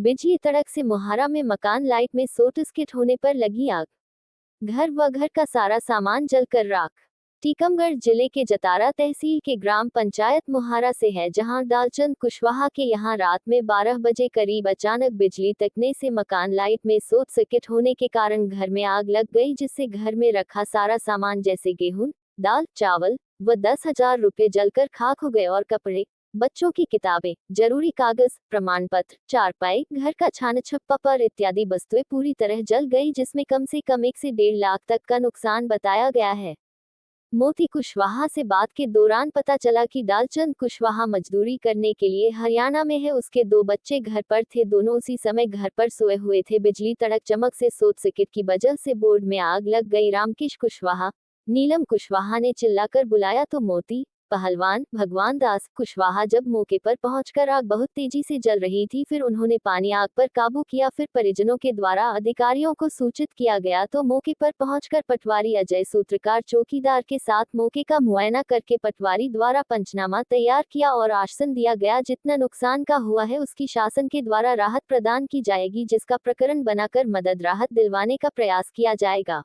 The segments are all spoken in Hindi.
बिजली तड़क से मोहारा में मकान लाइट में शॉर्ट सर्किट होने पर लगी आग। घर व घर का सारा सामान जलकर राख। टीकमगढ़ जिले के जतारा तहसील के ग्राम पंचायत मोहारा से है, जहां दालचंद कुशवाहा के यहां रात में 12 बजे करीब अचानक बिजली तकने से मकान लाइट में शॉर्ट सर्किट होने के कारण घर में आग लग गई, जिससे घर में रखा सारा सामान जैसे गेहूं, दाल, चावल व 10,000 रुपये जलकर खाक हो गए और कपड़े, बच्चों की किताबें, जरूरी कागज, प्रमाण पत्र, चारपाई, घर का छान छप्पर इत्यादि वस्तुएं पूरी तरह जल गई, जिसमें कम से कम 1 से 1.5 लाख तक का नुकसान बताया गया है। मोती कुशवाहा से बात के दौरान पता चला कि दालचंद कुशवाहा मजदूरी करने के लिए हरियाणा में है। उसके 2 बच्चे घर पर थे, दोनों उसी समय घर पर सोए हुए थे। बिजली तड़क चमक से शॉर्ट सर्किट की वजह से बोर्ड में आग लग गई। रामकिश कुशवाहा, नीलम कुशवाहा ने चिल्लाकर बुलाया तो मोती, पहलवान, भगवान दास कुशवाहा जब मौके पर पहुंचकर आग बहुत तेजी से जल रही थी, फिर उन्होंने पानी आग पर काबू किया। फिर परिजनों के द्वारा अधिकारियों को सूचित किया गया तो मौके पर पहुंचकर पटवारी अजय सूत्रकार चौकीदार के साथ मौके का मुआयना करके पटवारी द्वारा पंचनामा तैयार किया और आश्वासन दिया गया जितना नुकसान का हुआ है उसकी शासन के द्वारा राहत प्रदान की जाएगी, जिसका प्रकरण बनाकर मदद राहत दिलवाने का प्रयास किया जाएगा।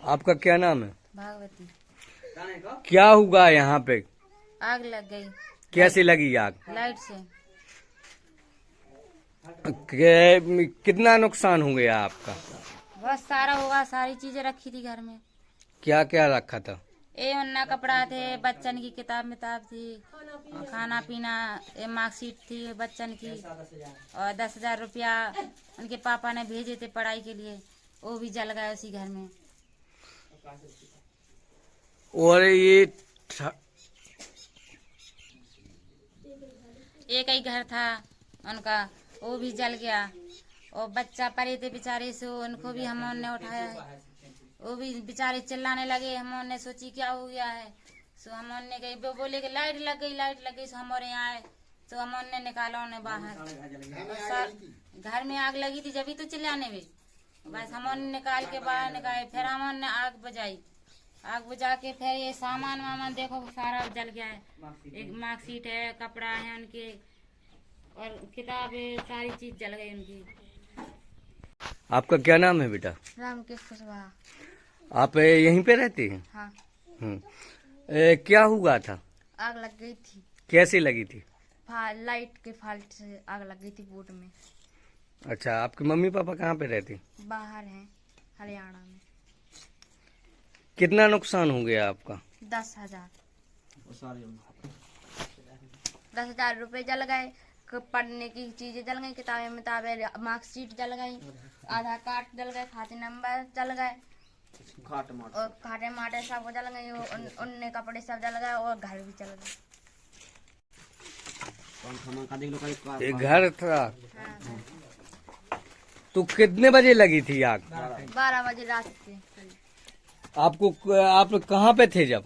आपका क्या नाम है? भागवती। क्या हुआ यहाँ पे? आग लग गई। कैसे लगी आग? लाइट से। कितना नुकसान हो गया आपका? बहुत सारा होगा, सारी चीजें रखी थी घर में। क्या क्या रखा था? उन्ना कपड़ा थे, बच्चन की किताब मिताब थी, खाना पीना, मार्कशीट थी बच्चन की, और 10,000 रुपया उनके पापा ने भेजे थे पढ़ाई के लिए, वो भी जल गया उसी घर में। और ये एक ही घर था उनका, वो भी जल गया। और बच्चा पड़े थे बेचारे से, उनको भी हमने उठाया है, वो भी बेचारे चिल्लाने लगे। हमने सोची क्या हो गया है, सो हमने गई, वो बोले कि लाइट लग गई। सो हमारे यहाँ आए तो हमने निकाला उन्हें बाहर। घर में आग लगी थी जब ही तो चिल्लाने में, बस हमने निकाल के बाहर निकाले। फिर हमने आग बुझा के फिर ये सामान वामान देखो सारा जल गया है। एक मार्कशीट है, कपड़ा है उनके, और किताबें, सारी चीज जल गई उनकी। आपका क्या नाम है बेटा? रामकिश कुशवाहा। आप यहीं पे रहते हैं? हाँ। क्या हुआ था? आग लग गई थी। कैसे लगी थी? लाइट के फॉल्ट से आग लग गई थी बोर्ड में। अच्छा, आपके मम्मी पापा कहाँ पे रहते? बाहर हैं, हरियाणा में। कितना नुकसान हो गया आपका? 10,000। 10,000 रुपए जल गए। पढ़ने की चीजें जल गई, किताबें मिताबें, मार्कशीट जल गई, आधार कार्ड जल गए, खाते नंबर जल गए, और खाटे माटे सब जल गए, उनने कपड़े सब जल गए, और घर भी जल गए। एक घर था। हाँ। तो कितने बजे लगी थी आग? 12 बजे रात के। आप कहाँ पे थे जब?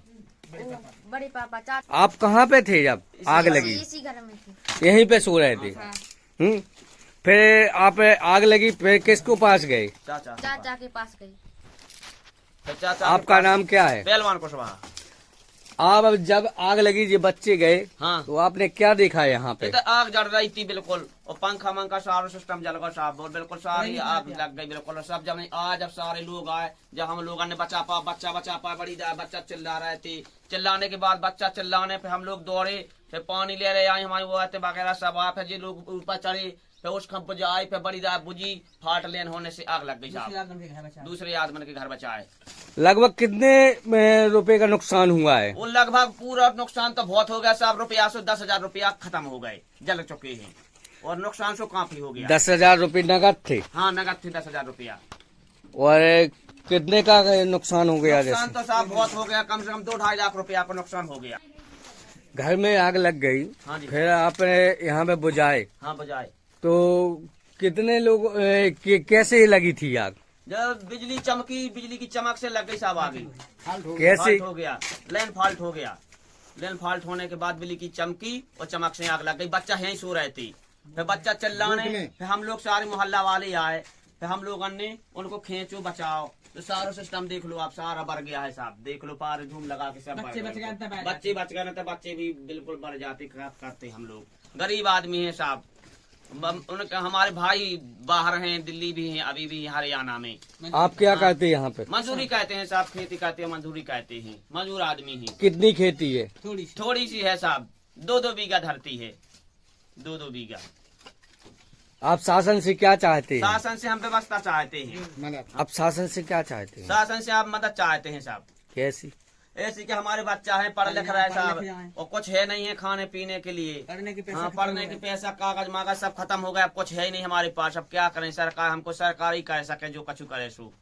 बड़े पापा चाचा। आप कहाँ पे थे जब आग लगी? इसी घर में थे। यहीं पे सो रहे थे? हाँ। फिर आप आग लगी, फिर किसको पास गए? चाचा के पास गई। आपका नाम क्या है? पहलवान कुशवाहा। आप अब जब आग लगी, ये बच्चे गए, हाँ। तो आपने क्या देखा यहाँ पे? तो आग जल रही थी बिल्कुल, और पंखा मंखा सारा सिस्टम जल गया साहब, और बिल्कुल सारी आग लग गई बिल्कुल। सब जब आज अब सारे लोग आए, जब हम लोगों ने बचा पा बड़ी बच्चा चिल्ला रहे थे। चिल्लाने के बाद बच्चा चिल्लाने पे हम लोग दौड़े, फिर पानी ले रहे आए, हमारे वो आते वगैरह सब आप है, जो लोग ऊपर चढ़े, फिर उस खंप बुझाई, फिर बड़ी रात बुझी, फाट लेन होने से आग लग गई साहब। दूसरे आदमी के घर बचाए। लगभग कितने रुपए का नुकसान हुआ है? वो लगभग पूरा नुकसान तो बहुत हो गया साहब, रुपया से 10,000 रुपया खत्म हो गए, जल चुके हैं, और नुकसान से काफी हो गया। 10,000 रुपये नगद थे? हाँ, नगद थे 10,000 रुपया। और कितने का नुकसान हो गया? नुकसान तो साहब बहुत हो गया, कम से कम 2-2.5 लाख रुपया का नुकसान हो गया। घर में आग लग गई। हाँ जी। फिर आपने यहाँ पे बुझाए? हाँ, बुझाए। तो कितने लोग कैसे लगी थी आग? जब बिजली चमकी, बिजली की चमक से लग गई साहब आग। कैसे? फॉल्ट हो गया, लाइन फॉल्ट हो गया। लाइन फॉल्ट होने के बाद बिजली की चमकी और चमक से आग लग गई। बच्चा यहीं सो रहे थे, फिर बच्चा चिल्लाने, फिर हम लोग सारे मोहल्ला वाले आए, फिर हम लोगों ने उनको खींचो बचाओ, तो सारा सिस्टम देख लो आप, सारा बढ़ गया है साहब, देख लो पार धूम लगा के सब बच्चे बच गए, बच्चे बच गए, तो बच्चे भी बिल्कुल बढ़ जाते, खराब करते हम लोग गरीब आदमी है साहब। उनके हमारे भाई बाहर हैं, दिल्ली भी हैं, अभी भी हरियाणा में। आप क्या कहते हैं यहाँ पे? मजदूरी कहते हैं साहब, खेती कहते हैं, मजदूरी कहते हैं, मजदूर आदमी है। कितनी खेती है? थोड़ी सी है साहब, 2-2 बीघा धरती है, 2-2 बीघा। आप शासन से क्या चाहते हैं? शासन से हम व्यवस्था चाहते हैं। आप शासन से क्या चाहते हैं? शासन से आप मदद चाहते हैं साहब। कैसी? ऐसी कि हमारे बच्चा है, पढ़ लिख रहा है साहब, और कुछ है नहीं है खाने पीने के लिए, पढ़ने के पैसा कागज मागज सब खत्म हो गया, अब कुछ है ही नहीं हमारे पास। अब क्या करें, सरकार हमको सरकार ही कह सके जो कछु करे सो।